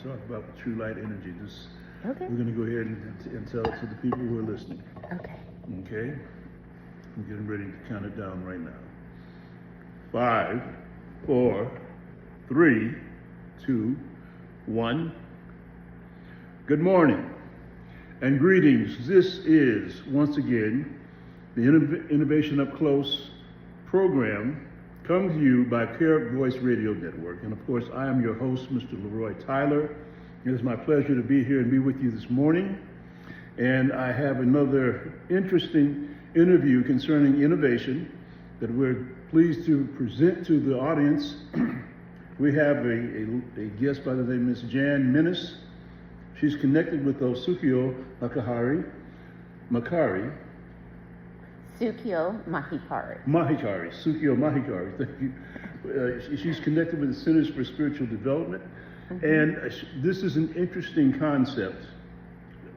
talk about true light energy. Okay. We're going to go ahead and tell it to the people who are listening. Okay. Okay? I'm getting ready to count it down right now. 5, 4, 3, 2, 1. Good morning and greetings. This is, once again, the Innovation Up Close program comes to you by Parrot Voice Radio Network. And of course, I am your host, Mr. Leroy Tyler. It is my pleasure to be here and be with you this morning. And I have another interesting interview concerning innovation that we're pleased to present to the audience. We have a guest by the name of Ms. Jan Minnis. She's connected with Sukyo Mahikari. Sukyo Mahikari. Sukyo Mahikari, thank you. She's connected with the Centers for Spiritual Development. And this is an interesting concept.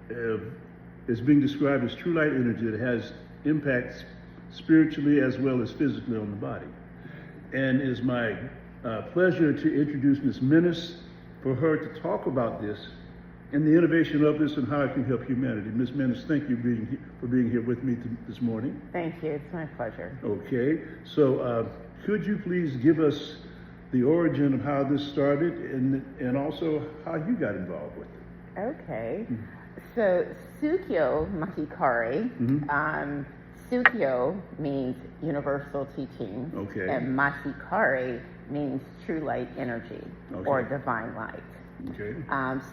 It's being described as true light energy that has impacts spiritually as well as physically on the body. And it is my pleasure to introduce Ms. Minnis for her to talk about this and the innovation of this and how it can help humanity. Ms. Minnis, thank you for being here with me this morning. Thank you. It's my pleasure. Okay. So could you please give us the origin of how this started and also how you got involved with it? Okay. So Sukyo Mahikari, Sukyo means universal teaching, Okay. and Mahikari means true light energy or divine light. Okay.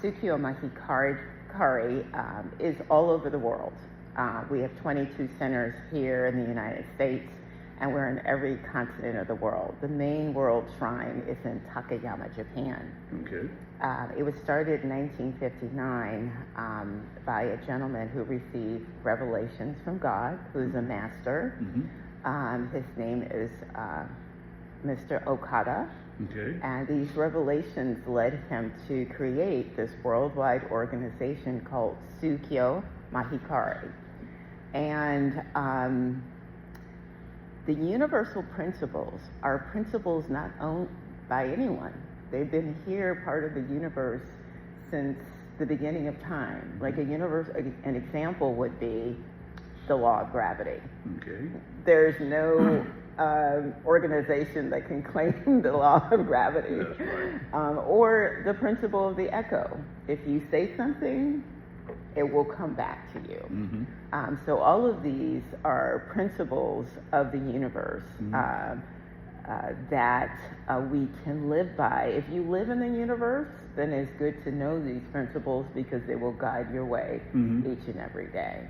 Sukyo Mahikari is all over the world. We have 22 centers here in the United States, and we're in every continent of the world. The main world shrine is in Takayama, Japan. Okay. It was started in 1959 by a gentleman who received revelations from God, who's a master. His name is Mr. Okada. Okay. And these revelations led him to create this worldwide organization called Sukyo Mahikari. And the universal principles are principles not owned by anyone. They've been here, part of the universe, since the beginning of time. Like an example would be the law of gravity. Okay. There's no organization that can claim the law of gravity. That's right. Or the principle of the echo. If you say something, it will come back to you. So all of these are principles of the universe that we can live by. If you live in the universe, then it's good to know these principles because they will guide your way each and every day.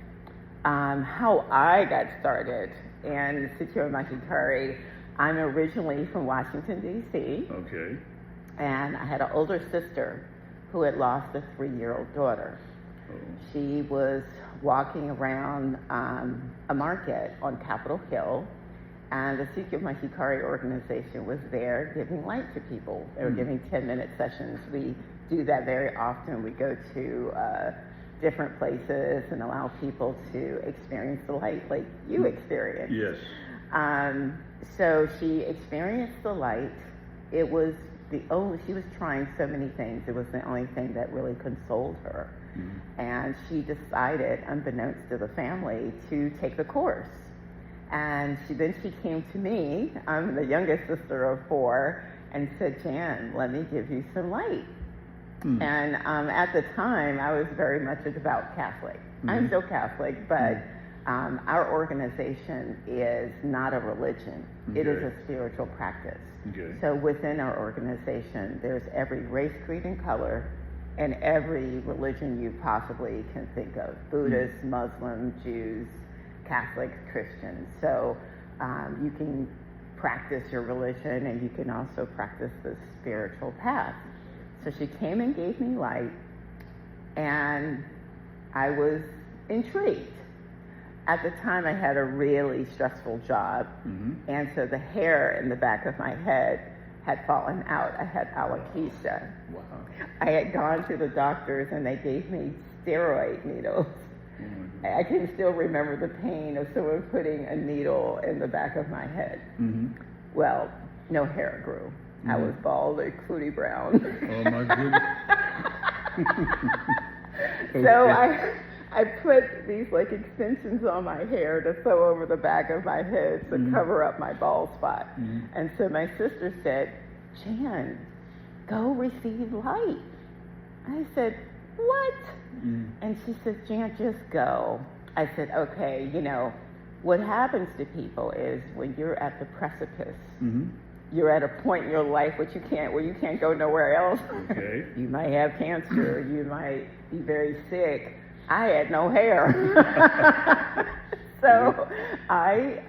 How I got started in Sukyo Mahikari, I'm originally from Washington, D.C. Okay. And I had an older sister who had lost a 3-year-old daughter. She was walking around a market on Capitol Hill, and the Sukyo Mahikari organization was there giving light to people. They were giving 10-minute sessions. We do that very often. We go to different places and allow people to experience the light like you experienced. Yes. So she experienced the light. It was she was trying so many things. It was the only thing that really consoled her. And she decided, unbeknownst to the family, to take the course. And then she came to me, I'm the youngest sister of 4, and said, Jan, let me give you some light. And at the time, I was very much a devout Catholic. I'm still Catholic, but our organization is not a religion. It is a spiritual practice. So within our organization, there's every race, creed, and color, and every religion you possibly can think of. Buddhists, Muslims, Jews, Catholics, Christians. So you can practice your religion, and you can also practice the spiritual path. So she came and gave me light, and I was intrigued. At the time, I had a really stressful job, and so the hair in the back of my head had fallen out. I had alopecia. Wow. I had gone to the doctors, and they gave me steroid needles. I can still remember the pain of someone putting a needle in the back of my head. Well, no hair grew. I was bald and cootie brown. Oh my goodness. So I put these like extensions on my hair to sew over the back of my head to cover up my bald spot. And so my sister said, Jan, go receive light. I said, what? And she said, Jan, just go. I said, okay, you know, what happens to people is when you're at the precipice, you're at a point in your life where you can't go nowhere else. Okay. You might have cancer, you might be very sick. I had no hair. So I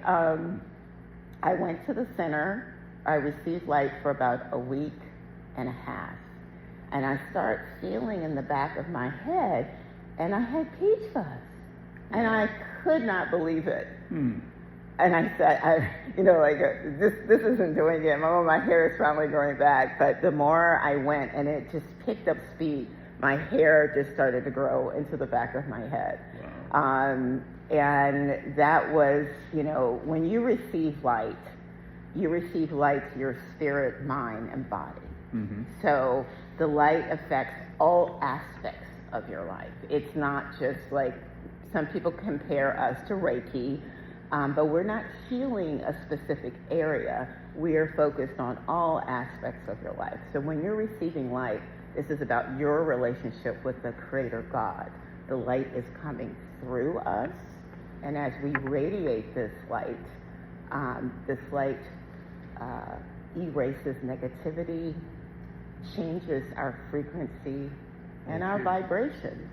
went to the center. I received light for about a week and a half. And I start feeling in the back of my head, and I had peach fuzz. And I could not believe it. And I said, this isn't doing it. Mama, my hair is finally growing back. But the more I went, and it just picked up speed, my hair just started to grow into the back of my head. Wow. And that was, you know, when you receive light to your spirit, mind, and body. So the light affects all aspects of your life. It's not just like, some people compare us to Reiki, but we're not healing a specific area. We are focused on all aspects of your life. So when you're receiving light, this is about your relationship with the Creator God. The light is coming through us, and as we radiate this light erases negativity, changes our frequency and our vibration.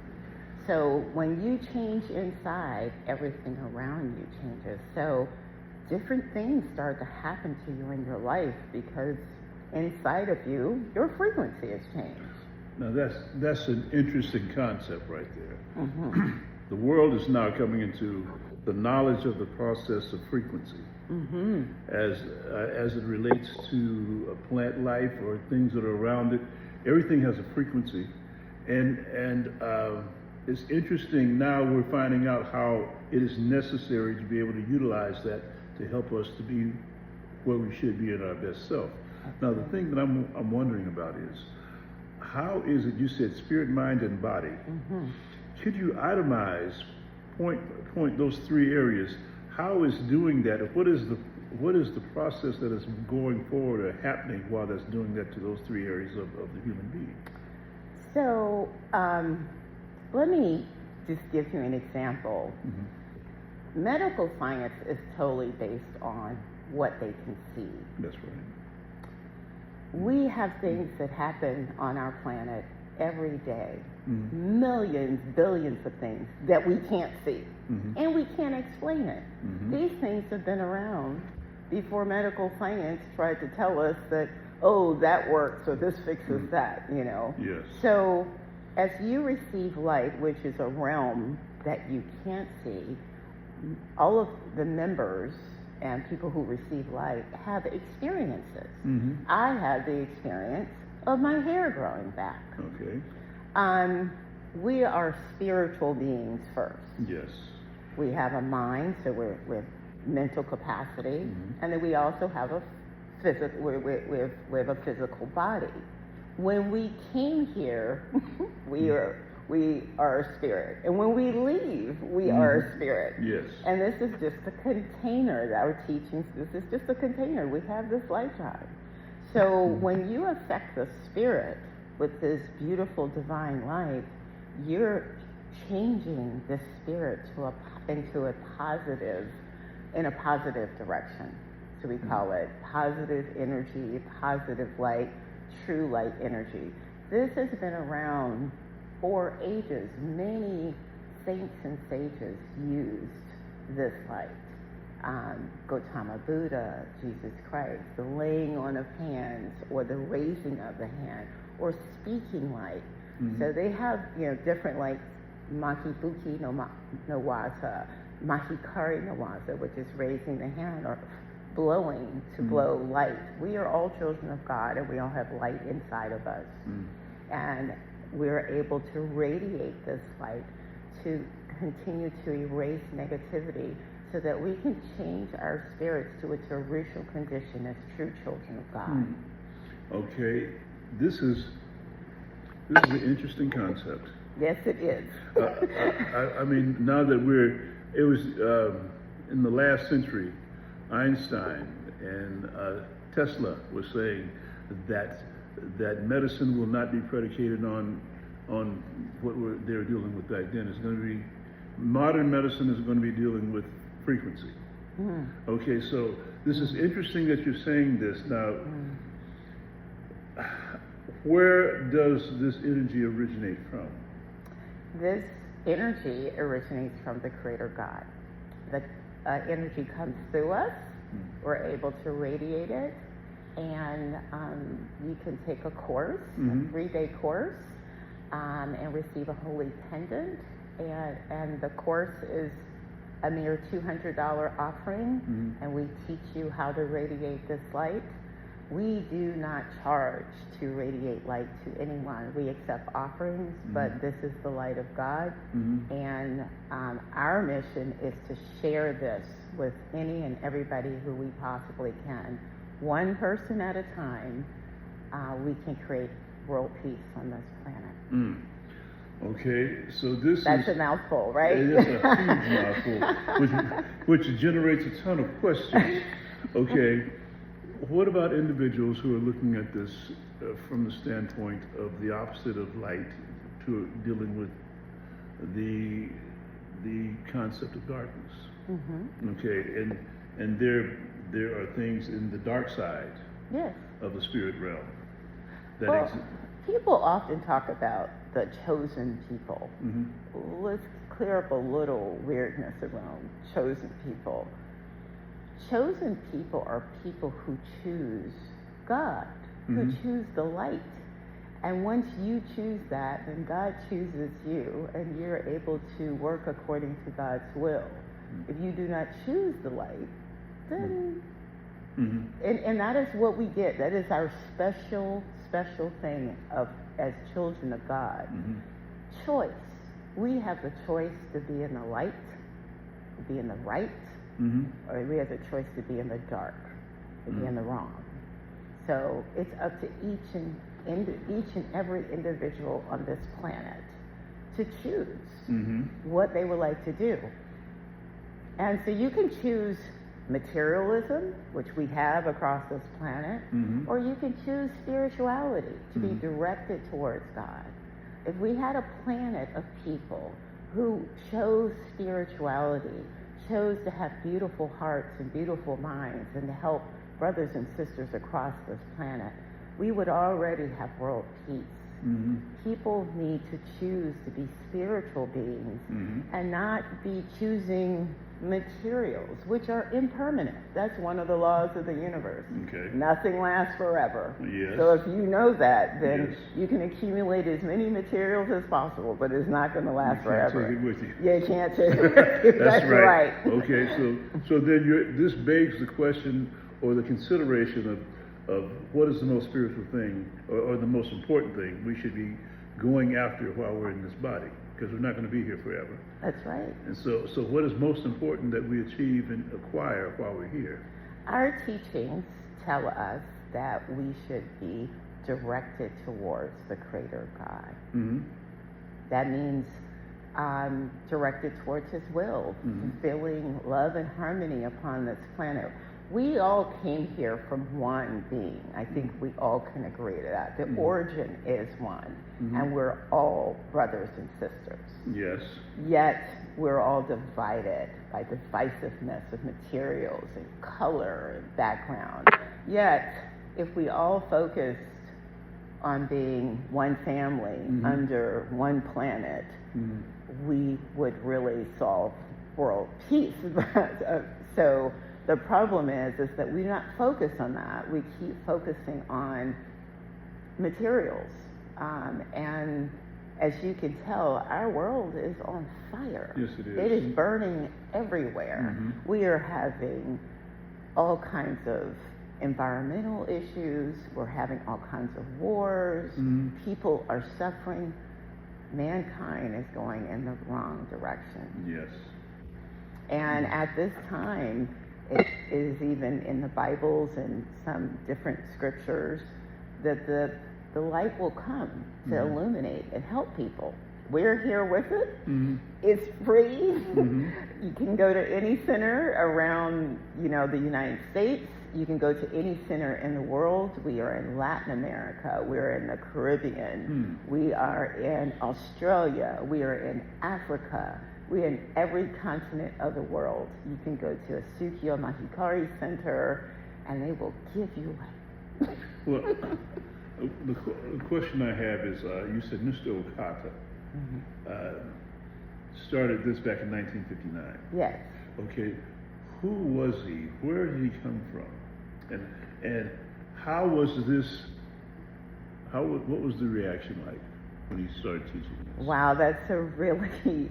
So when you change inside, everything around you changes. So different things start to happen to you in your life because inside of you, your frequency has changed. Now that's an interesting concept right there. The world is now coming into the knowledge of the process of frequency as it relates to plant life or things that are around it. Everything has a frequency, and it's interesting now we're finding out how it is necessary to be able to utilize that to help us to be where we should be in our best self. Now the thing that I'm wondering about is, how is it, you said spirit, mind, and body. Could you itemize, point those three areas? How is doing that? What is the process that is going forward or happening while that's doing that to those three areas of the human being? So let me just give you an example. Medical science is totally based on what they can see. That's right. We have things that happen on our planet every day. Millions, billions of things that we can't see. And we can't explain it. These things have been around before medical science tried to tell us that, oh, that works or this fixes that, you know. Yes. So as you receive light, which is a realm that you can't see, all of the members and people who receive light have experiences. I had the experience of my hair growing back. Okay. We are spiritual beings first. Yes. We have a mind, so we're mental capacity, and then we also have a physical. We have a physical body. When we came here, we are a spirit, and when we leave, we are a spirit. Yes. And this is just a container. Our teachings. This is just a container. We have this lifetime. So when you affect the spirit with this beautiful divine light, you're changing the spirit into a positive direction. So we call it positive energy, positive light, true light energy. This has been around for ages. Many saints and sages used this light. Gautama Buddha, Jesus Christ, the laying on of hands or the raising of the hand or speaking light. So they have, different lights, Makibuki no Wata, Mahikari no Wata, which is raising the hand or blowing to blow light. We are all children of God and we all have light inside of us. And we're able to radiate this light to continue to erase negativity so that we can change our spirits to its original condition as true children of God. Okay, this is This is an interesting concept. Yes, it is. I mean, now that it was in the last century, Einstein and Tesla were saying that medicine will not be predicated on what they're dealing with back then. It's going to be, modern medicine is going to be dealing with frequency. Mm. Okay, so this is interesting that you're saying this. Now, where does this energy originate from? This energy originates from the Creator God. The energy comes through us. We're able to radiate it, and you can take a course, a 3-day course, and receive a holy pendant. And the course is a mere $200 offering, and we teach you how to radiate this light. We do not charge to radiate light to anyone. We accept offerings, but this is the light of God, and our mission is to share this with any and everybody who we possibly can. One person at a time, we can create world peace on this planet. Okay, so That's a mouthful, right? It is a huge mouthful, which generates a ton of questions. Okay, what about individuals who are looking at this from the standpoint of the opposite of light, to dealing with the concept of darkness? Okay, and there are things in the dark side of the spirit realm that people often talk about the chosen people. Let's clear up a little weirdness around chosen people. Chosen people are people who choose God, who choose the light. And once you choose that, then God chooses you, and you're able to work according to God's will. If you do not choose the light, then and that is what we get. That is our special thing as children of God. Choice. We have the choice to be in the light, to be in the right, or we have the choice to be in the dark, to be in the wrong. So it's up to each and every individual on this planet to choose what they would like to do. And so you can choose materialism, which we have across this planet, or you can choose spirituality, to be directed towards God. If we had a planet of people who chose spirituality, chose to have beautiful hearts and beautiful minds, and to help brothers and sisters across this planet, we would already have world peace. People need to choose to be spiritual beings and not be choosing materials, which are impermanent. That's one of the laws of the universe. Nothing lasts forever. So if you know that, then you can accumulate as many materials as possible, but it's not going to last forever. You can't take it with you. Yeah, you can't take it with you. That's right. Okay, so then this begs the question or the consideration of what is the most spiritual thing or the most important thing we should be going after while we're in this body, because we're not going to be here forever. That's right. And so what is most important that we achieve and acquire while we're here? Our teachings tell us that we should be directed towards the Creator God. That means directed towards His will, fulfilling love and harmony upon this planet. We all came here from one being. I think we all can agree to that. The origin is one, and we're all brothers and sisters. Yes. Yet we're all divided by divisiveness of materials and color and background. Yet, if we all focused on being one family under one planet, we would really solve world peace. So the problem is that we not focus on that. We keep focusing on materials. And as you can tell, our world is on fire. Yes, it is. It is burning everywhere. We are having all kinds of environmental issues. We're having all kinds of wars. People are suffering. Mankind is going in the wrong direction. Yes. And at this time, it is even in the Bibles and some different scriptures that the the light will come to Mhm. illuminate and help people. We're here with it. Mhm. It's free. Mhm. You can go to any center around, the United States. You can go to any center in the world. We are in Latin America. We're in the Caribbean. We are in Australia. We are in Africa. We're in every continent of the world. You can go to a Sukyo Mahikari center, and they will give you light. Well, the question I have is, you said Mr. Okata started this back in 1959. Yes. Okay, who was he? Where did he come from? And how was this? What was the reaction like when he started teaching this? Wow, that's a really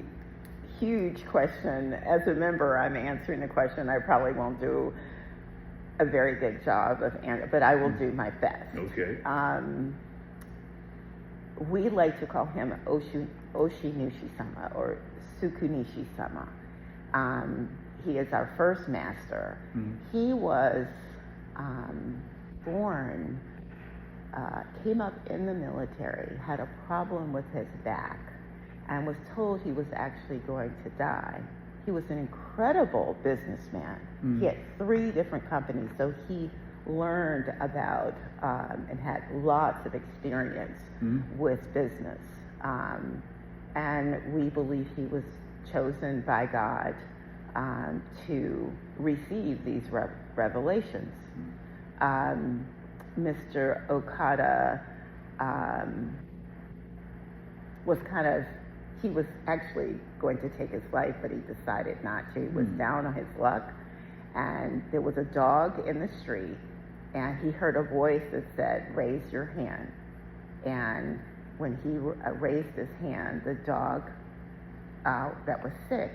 huge question. As a member, I'm answering the question. I probably won't do a very good job of answering, but I will do my best. Okay. We like to call him Oshinushi-sama or Sukunishi-sama. He is our first master. He was born, came up in the military, had a problem with his back, and was told he was actually going to die. He was an incredible businessman. He had 3 different companies, so he learned about and had lots of experience with business. And we believe he was chosen by God to receive these revelations. Mr. Okada he was actually going to take his life, but he decided not to. He was down on his luck, and there was a dog in the street, and he heard a voice that said, "Raise your hand." And when he raised his hand, the dog that was sick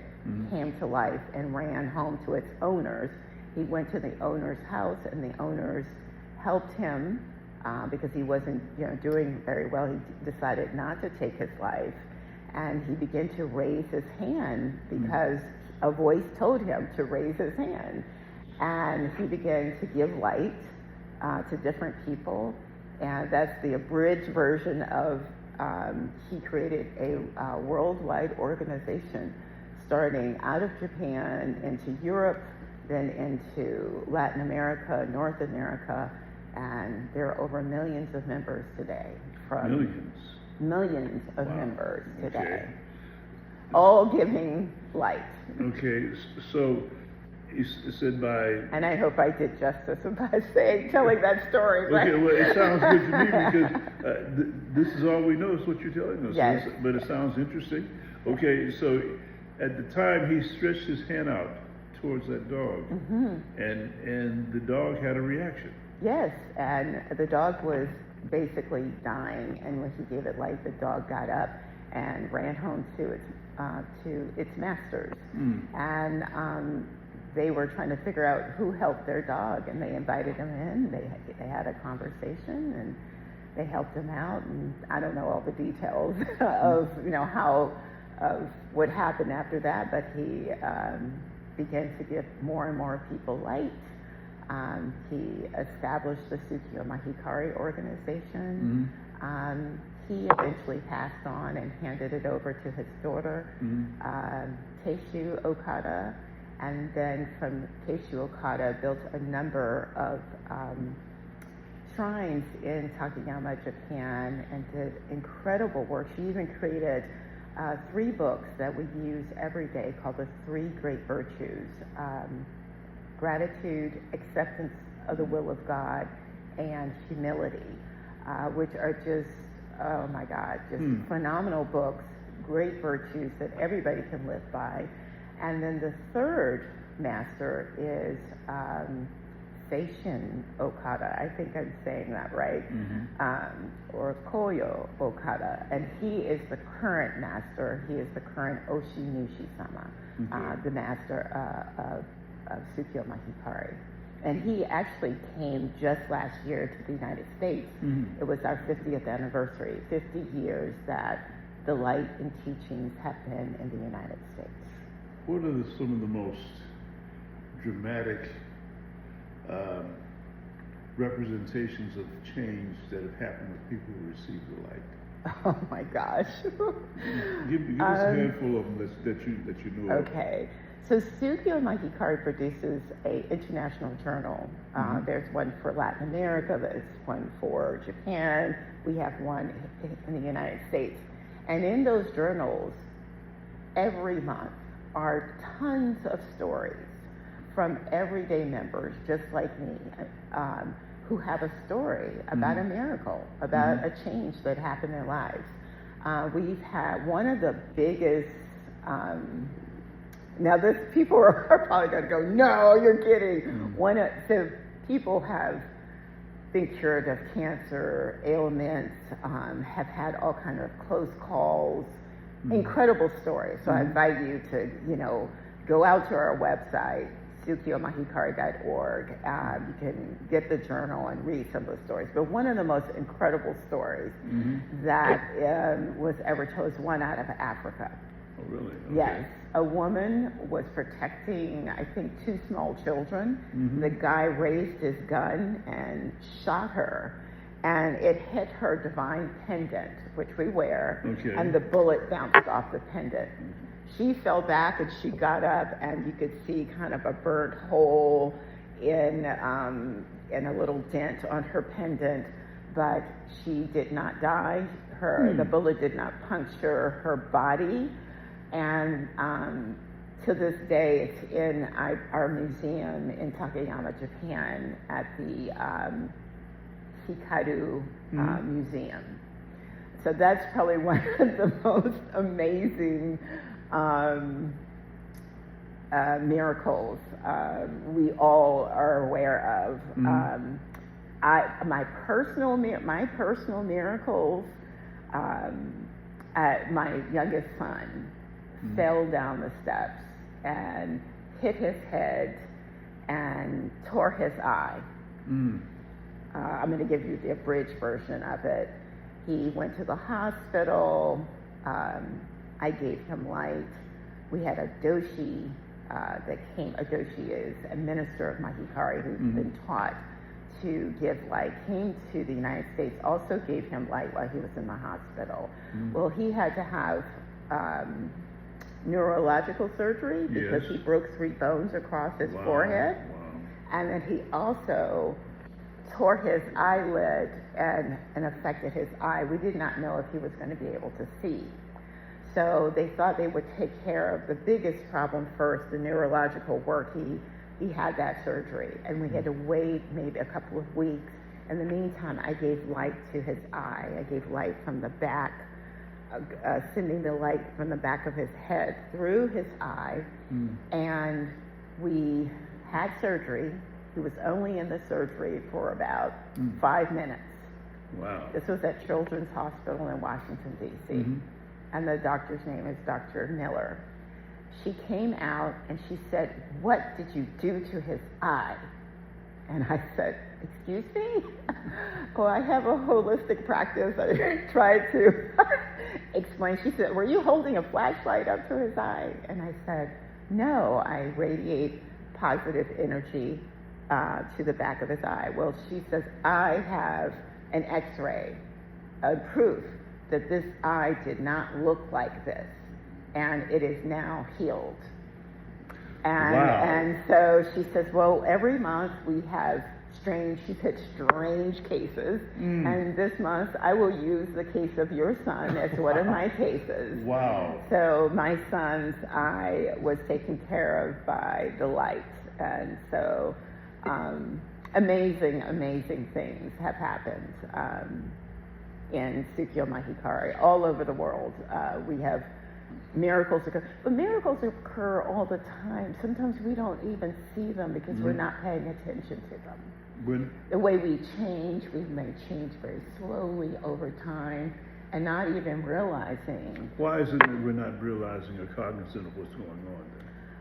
came to life and ran home to its owners. He went to the owner's house, and the owners helped him because he wasn't doing very well. He decided not to take his life, and he began to raise his hand because a voice told him to raise his hand. And he began to give light to different people, and that's the abridged version of he created a worldwide organization starting out of Japan into Europe, then into Latin America, North America, and there are over millions of members today. Millions of members today. Okay. All giving light. Okay, so you said by... And I hope I did justice by telling that story. Okay, well, it sounds good to me because this is all we know is what you're telling us. Yes. But it sounds interesting. Okay, so at the time he stretched his hand out towards that dog, and the dog had a reaction. Yes, and the dog was basically dying, and when he gave it life, the dog got up and ran home to its masters. And they were trying to figure out who helped their dog, and they invited him in. They had a conversation, and they helped him out. And I don't know all the details of how of what happened after that, but he began to give more and more people light. He established the Sukyo Mahikari organization. He eventually passed on and handed it over to his daughter, Teishu Okada, and then from Teishu Okada built a number of shrines in Takayama, Japan, and did incredible work. She even created 3 books that we use every day called the 3 Great Virtues: gratitude, acceptance of the will of God, and humility, which are just, oh my God, just phenomenal books, great virtues that everybody can live by. And then the 3rd master is Seishin Okada. I think I'm saying that right. Or Koyo Okada. And he is the current master. He is the current Oshinushi-sama, the master of Sukyo Mahikari. And he actually came just last year to the United States. It was our 50th anniversary, 50 years that the light and teachings have been in the United States. What are some of the most dramatic representations of change that have happened with people who received the light? Oh my gosh. Give us a handful of them that you know of. Okay. So Sukyo Mahikari produces a international journal. There's one for Latin America, there's one for Japan, we have one in the United States. And in those journals, every month are tons of stories from everyday members, just like me, who have a story about a miracle, about a change that happened in their lives. We've had one of the biggest, now this, people are probably gonna go, no, you're kidding. So people have been cured of cancer, ailments, have had all kind of close calls, incredible stories. So I invite you to, go out to our website, sukyomahikari.org. You can get the journal and read some of the stories. But one of the most incredible stories that was ever told is one out of Africa. Oh, really? Okay. Yes. A woman was protecting, I think, 2 small children. The guy raised his gun and shot her, and it hit her divine pendant, which we wear, and the bullet bounced off the pendant. She fell back and she got up, and you could see kind of a burnt hole in a little dent on her pendant, but she did not die. The bullet did not puncture her body, and to this day, it's in our museum in Takayama, Japan, at the Hikaru Museum. So that's probably one of the most amazing miracles we all are aware of. My personal miracles, my youngest son fell down the steps and hit his head and tore his eye. I'm going to give you the abridged version of it. He went to the hospital. I gave him light. We had a doshi that came. A doshi is a minister of Mahikari who's been taught to give light, came to the United States, also gave him light while he was in the hospital. Well, he had to have neurological surgery because he broke 3 bones across his forehead. And then he also tore his eyelid and affected his eye. We did not know if he was going to be able to see. So they thought they would take care of the biggest problem first, the neurological work. He had that surgery, and we had to wait maybe a couple of weeks. In the meantime, I gave light to his eye. I gave light from the back, sending the light from the back of his head through his eye, and we had surgery. He was only in the surgery for about 5 minutes. Wow. This was at Children's Hospital in Washington, D.C., and the doctor's name is Dr. Miller. She came out and she said, "What did you do to his eye?" And I said, "Excuse me?" Well, I have a holistic practice. I tried to explain. She said, "Were you holding a flashlight up to his eye?" And I said, "No, I radiate positive energy to the back of his eye." Well, she says, "I have an x-ray, a proof that this eye did not look like this, and it is now healed." And so she says, "Well, every month we have strange cases, and this month I will use the case of your son as one of my cases." Wow. So my son's eye was taken care of by the light, and so amazing things have happened in Sukyo Mahikari all over the world. We have miracles occur, but miracles occur all the time. Sometimes we don't even see them because we're not paying attention to them. The way we change, we may change very slowly over time and not even realizing. Why is it that we're not realizing or cognizant of what's going on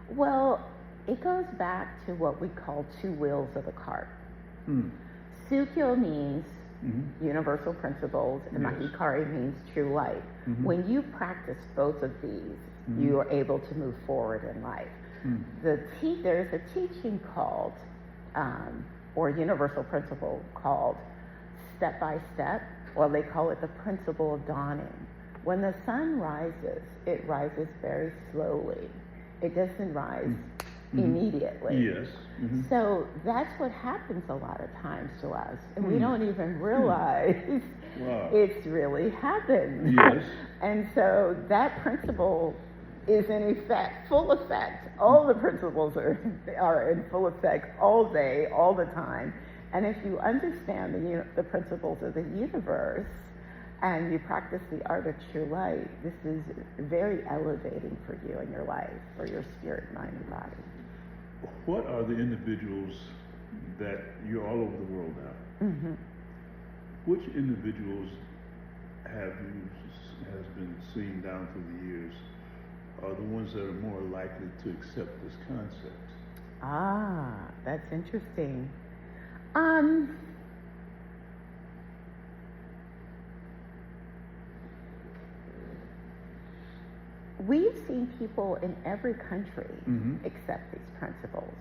then? Well, it goes back to what we call 2 wheels of a cart. Sukyo means universal principles, and Mahikari means true light. When you practice both of these, you are able to move forward in life. There's a teaching called or universal principle called step by step, or they call it the principle of dawning. When the sun rises, it rises very slowly. It doesn't rise immediately. Yes. Mm-hmm. So that's what happens a lot of times to us, and we don't even realize Wow. it's really happened. Yes. And so that principle is in effect, full effect. All the principles are in full effect all day, all the time. And if you understand the principles of the universe and you practice the art of true light, this is very elevating for you in your life, for your spirit, mind, and body. What are the individuals that you're all over the world now? Mm-hmm. Which individuals has been seen down through the years are the ones that are more likely to accept this concept? Ah, that's interesting. We've seen people in every country accept these principles.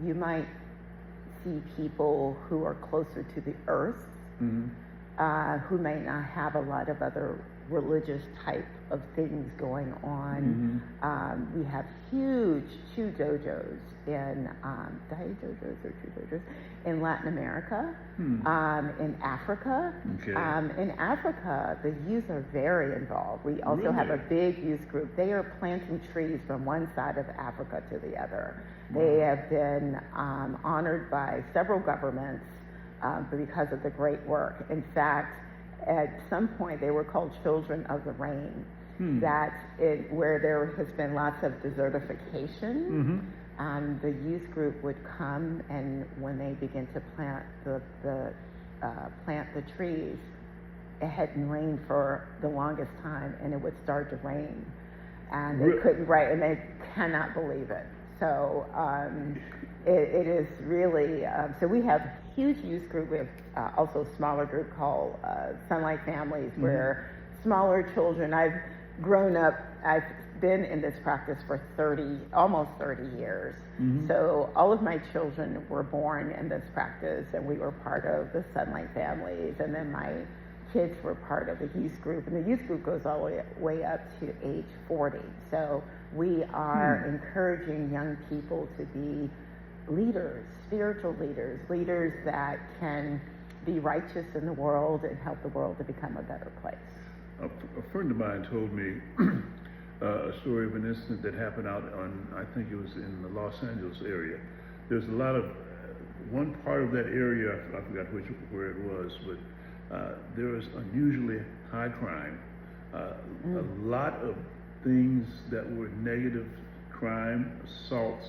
You might see people who are closer to the earth, who may not have a lot of other religious type of things going on. We have huge Chu dojos in Dai dojos or Chu dojos in Latin America, in Africa. Okay. In Africa, the youth are very involved. We also have a big youth group. They are planting trees from one side of Africa to the other. They have been honored by several governments because of the great work. In fact, at some point they were called Children of the Rain. Where there has been lots of desertification, the youth group would come, and when they begin to plant the trees, it hadn't rained for the longest time, and it would start to rain, and they couldn't and they cannot believe it. So it is really, so we have huge youth group. We have also a smaller group called Sunlight Families, where smaller children, I've been in this practice for almost 30 years. So all of my children were born in this practice, and we were part of the Sunlight Families, and then my kids were part of the youth group, and the youth group goes all the way up to age 40. So we are encouraging young people to be leaders, spiritual leaders that can be righteous in the world and help the world to become a better place. A friend of mine told me a story of an incident that happened out on, I think it was in the Los Angeles area. There's a lot of, one part of that area, I forgot where it was, but there was unusually high crime. A lot of things that were negative crime, assaults,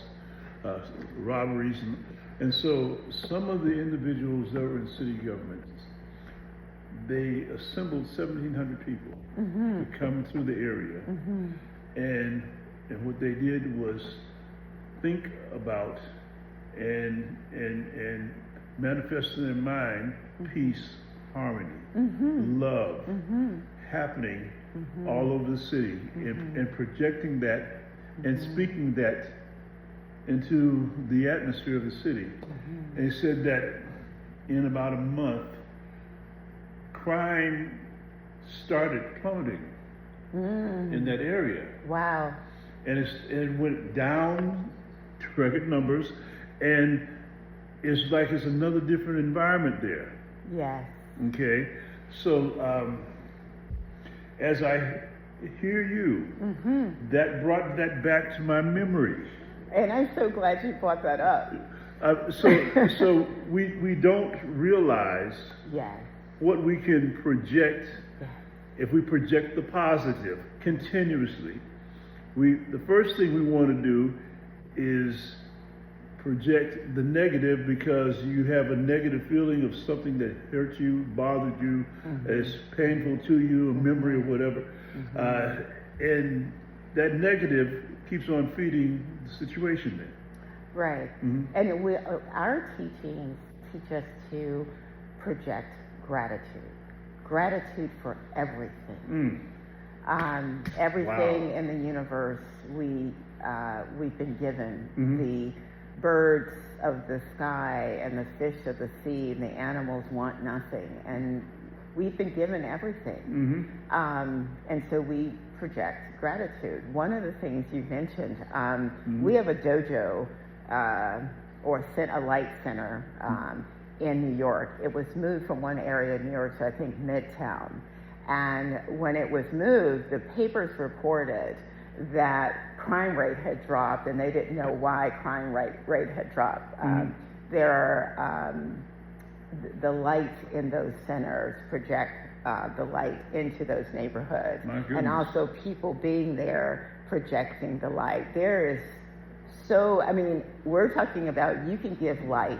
robberies, and so some of the individuals that were in city government, they assembled 1,700 people to come through the area, and what they did was think about and manifest in their mind peace, harmony, love, happening all over the city, and projecting that and speaking that into the atmosphere of the city. And he said that in about a month, crime started plummeting in that area. Wow. And it went down to record numbers, and it's like it's another different environment there. Yes. Okay? So as I hear you, that brought that back to my memory. And I'm so glad you brought that up. So we don't realize what we can project if we project the positive continuously. The first thing we want to do is project the negative, because you have a negative feeling of something that hurt you, bothered you, is painful to you, a memory or whatever. And that negative keeps on feeding the situation then. Right. And our teachings teach us to project gratitude for everything. Everything in the universe we've been given. The birds of the sky and the fish of the sea and the animals want nothing, and we've been given everything. And so we project gratitude. One of the things you mentioned, we have a dojo or a light center in New York. It was moved from one area in New York to, I think, Midtown. And when it was moved, the papers reported that crime rate had dropped, and they didn't know why crime rate had dropped. The lights in those centers project the light into those neighborhoods, and also people being there projecting the light. There is we're talking about you can give light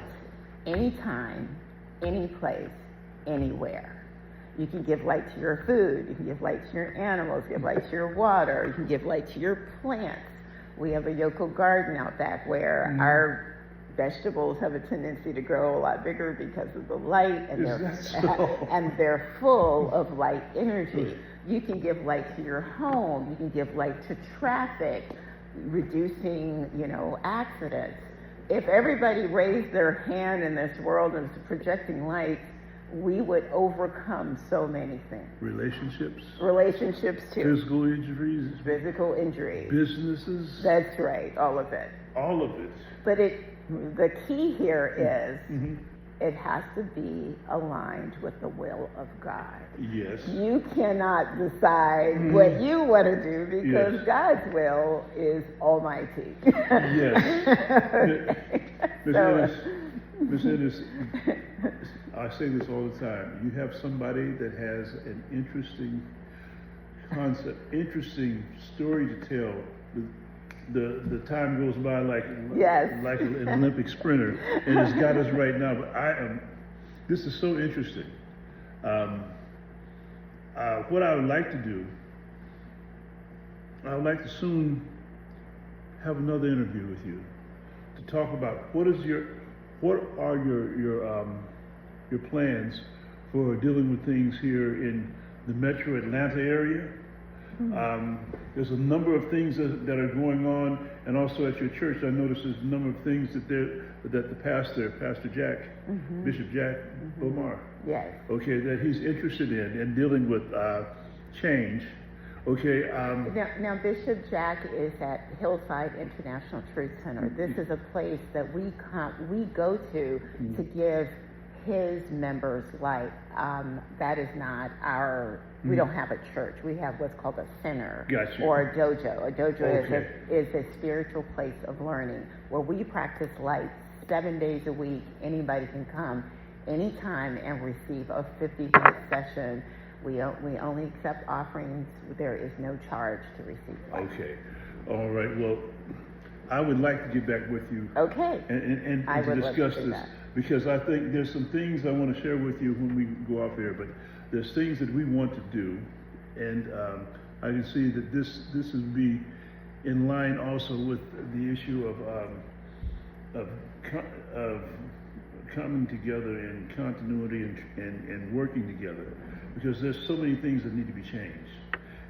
anytime, any place, anywhere. You can give light to your food, you can give light to your animals, give light to your water, you can give light to your plants. We have a Yoko garden out back where our vegetables have a tendency to grow a lot bigger because of the light, and they're full of light energy. You can give light to your home, you can give light to traffic, reducing, accidents. If everybody raised their hand in this world and was projecting light, we would overcome so many things. Relationships too. Physical injuries. Businesses. That's right, all of it. But the key here is it has to be aligned with the will of God. Yes. You cannot decide what you want to do because God's will is almighty. Yes. Ms. Minnis, I say this all the time. You have somebody that has an interesting concept, interesting story to tell. The time goes by like an Olympic sprinter, and it's got us right now. But this is so interesting. What I would like to do, I would like to soon have another interview with you to talk about what are your plans for dealing with things here in the metro Atlanta area. There's a number of things that are going on, and also at your church, I noticed there's a number of things that the Pastor Jack, Bishop Jack Omar, that he's interested in dealing with change. Now Bishop Jack is at Hillside International Truth Center. This is a place that we go to give his members light. That is not we don't have a church. We have what's called a center or a dojo. A dojo is a spiritual place of learning where we practice light 7 days a week. Anybody can come anytime and receive a 50-minute session. We only accept offerings. There is no charge to receive light. All right. Well, I would like to get back with you. And to discuss this. Because I think there's some things I want to share with you when we go off here, but there's things that we want to do, and I can see that this would be in line also with the issue of coming together in continuity and working together, because there's so many things that need to be changed.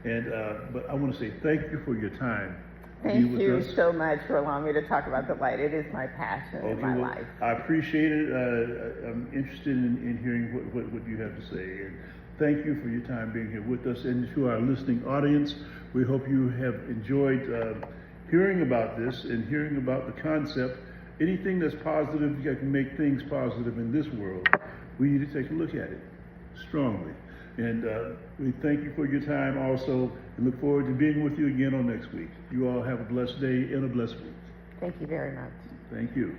And but I want to say thank you for your time. Thank you so much for allowing me to talk about the light. It is my passion in my life. I appreciate it. I'm interested in hearing what you have to say. And thank you for your time being here with us. And to our listening audience, we hope you have enjoyed hearing about this and hearing about the concept. Anything that's positive, that can make things positive in this world, we need to take a look at it strongly. And we thank you for your time also, and look forward to being with you again on next week. You all have a blessed day and a blessed week. Thank you very much. Thank you.